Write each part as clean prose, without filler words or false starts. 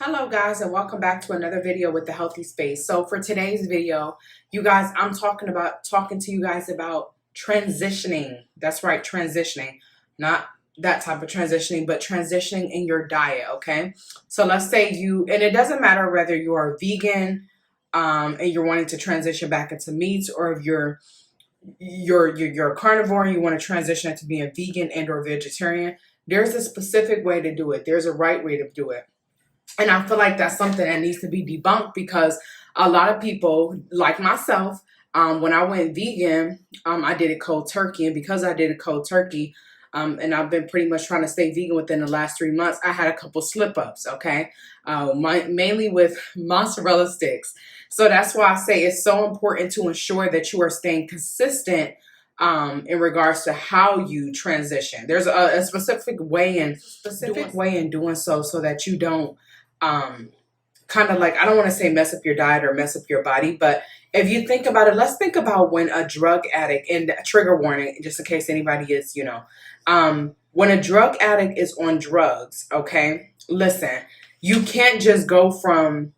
Hello guys, and welcome back to another video with the Healthy Space. So for today's video, you guys, I'm talking to you guys about transitioning. That's right, transitioning. Not that type of transitioning, but transitioning in your diet, okay? So let's say and it doesn't matter whether you are vegan and you're wanting to transition back into meats, or if you're a carnivore and you want to transition into being vegan and or vegetarian. There's a specific way to do it. There's a right way to do it. And I feel like that's something that needs to be debunked, because a lot of people, like myself, when I went vegan, I did it cold turkey. And because I did it cold turkey, and I've been pretty much trying to stay vegan within the last 3 months, I had a couple slip-ups, okay? Mainly with mozzarella sticks. So that's why I say it's so important to ensure that you are staying consistent in regards to how you transition. There's a specific way in doing so that you don't kind of like, I don't want to say mess up your diet or mess up your body, but if you think about it, let's think about when a drug addict, and trigger warning, just in case anybody is, when a drug addict is on drugs, okay, listen, you can't just go from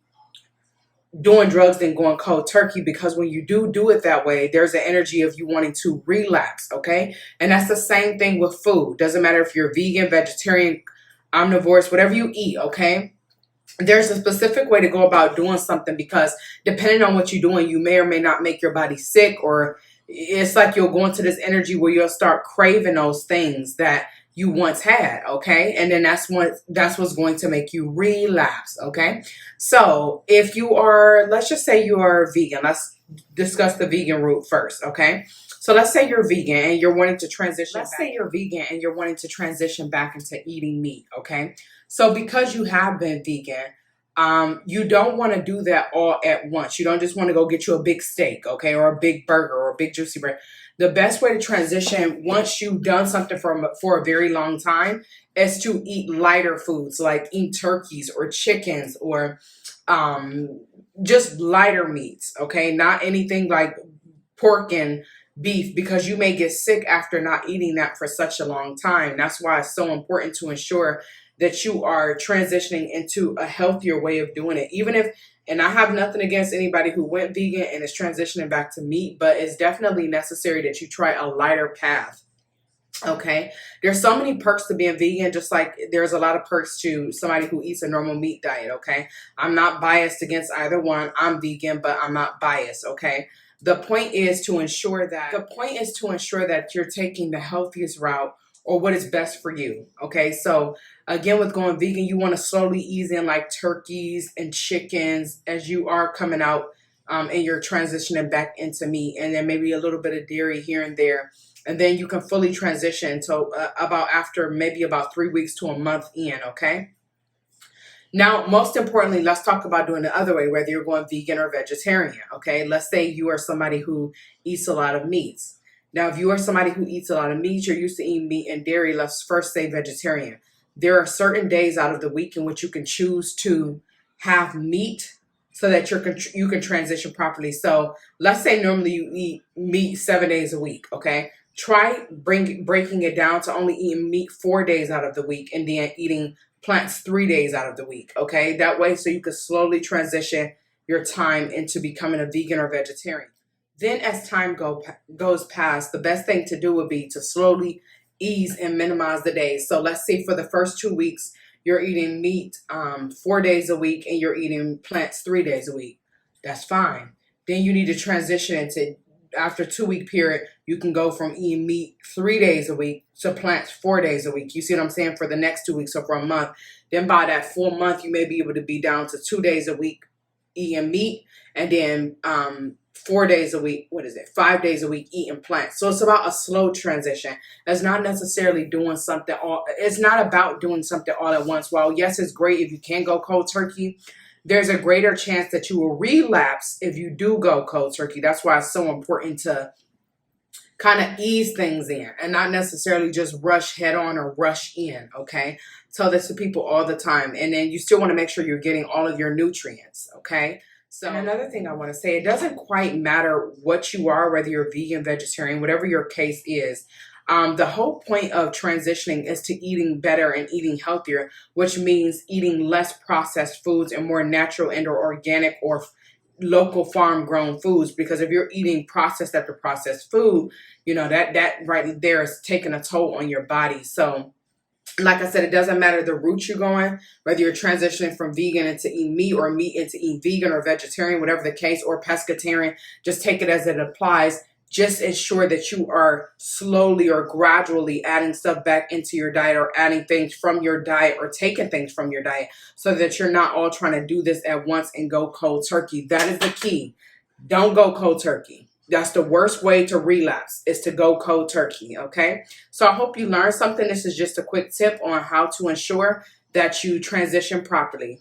doing drugs then going cold turkey, because when you do it that way, there's an energy of you wanting to relapse, okay? And that's the same thing with food. Doesn't matter if you're vegan, vegetarian, omnivorous, whatever you eat, okay? There's a specific way to go about doing something, because depending on what you're doing, you may or may not make your body sick, or it's like you'll go into this energy where you'll start craving those things that you once had, okay? And then that's what's going to make you relapse, okay? So if you are, let's just say you are vegan. Let's discuss the vegan route first, okay? So let's say you're vegan and you're wanting to transition. Let's say you're vegan and you're wanting to transition back into eating meat, okay? So because you have been vegan, you don't want to do that all at once. You don't just want to go get you a big steak, okay, or a big burger or a big juicy bread. The best way to transition, once you've done something for a very long time, is to eat lighter foods, like eat turkeys or chickens, or just lighter meats, okay? Not anything like pork and beef, because you may get sick after not eating that for such a long time. That's why it's so important to ensure that you are transitioning into a healthier way of doing it. And I have nothing against anybody who went vegan and is transitioning back to meat, but it's definitely necessary that you try a lighter path. Okay, there's so many perks to being vegan, just like there's a lot of perks to somebody who eats a normal meat diet. Okay, I'm not biased against either one. I'm vegan, but I'm not biased. Okay, the point is to ensure that you're taking the healthiest route, or what is best for you. Okay, so again, with going vegan, you want to slowly ease in like turkeys and chickens as you are coming out and you're transitioning back into meat, and then maybe a little bit of dairy here and there. And then you can fully transition to after maybe about 3 weeks to a month in, okay? Now, most importantly, let's talk about doing the other way, whether you're going vegan or vegetarian, okay? Let's say you are somebody who eats a lot of meats. Now, if you are somebody who eats a lot of meat, you're used to eating meat and dairy, let's first say vegetarian. There are certain days out of the week in which you can choose to have meat so that you can transition properly. So let's say normally you eat meat 7 days a week, okay? Try breaking it down to only eating meat 4 days out of the week, and then eating plants 3 days out of the week, okay? That way, so you can slowly transition your time into becoming a vegan or vegetarian. Then as time goes past, the best thing to do would be to slowly ease and minimize the days. So let's say for the first 2 weeks, you're eating meat 4 days a week and you're eating plants 3 days a week. That's fine. Then you need to transition into, after 2 week period, you can go from eating meat 3 days a week to plants 4 days a week. You see what I'm saying? For the next 2 weeks, so for a month. Then by that full month, you may be able to be down to 2 days a week eating meat, and then 4 days a week, 5 days a week eating plants. So it's about a slow transition. It's not necessarily it's not about doing something all at once. While yes, it's great if you can go cold turkey, there's a greater chance that you will relapse if you do go cold turkey. That's why it's so important to kind of ease things in and not necessarily just rush head on or rush in, okay? Tell this to people all the time. And then you still want to make sure you're getting all of your nutrients, okay? So, and another thing I want to say, it doesn't quite matter what you are, whether you're vegan, vegetarian, whatever your case is. The whole point of transitioning is to eating better and eating healthier, which means eating less processed foods and more natural and or organic or local farm grown foods. Because if you're eating processed after processed food, you know, that right there is taking a toll on your body. So like I said, it doesn't matter the route you're going, whether you're transitioning from vegan into eating meat or meat into eating vegan or vegetarian, whatever the case, or pescatarian, just take it as it applies. Just ensure that you are slowly or gradually adding stuff back into your diet or adding things from your diet or taking things from your diet so that you're not all trying to do this at once and go cold turkey. That is the key. Don't go cold turkey. That's the worst way to relapse, is to go cold turkey, okay? So I hope you learned something. This is just a quick tip on how to ensure that you transition properly.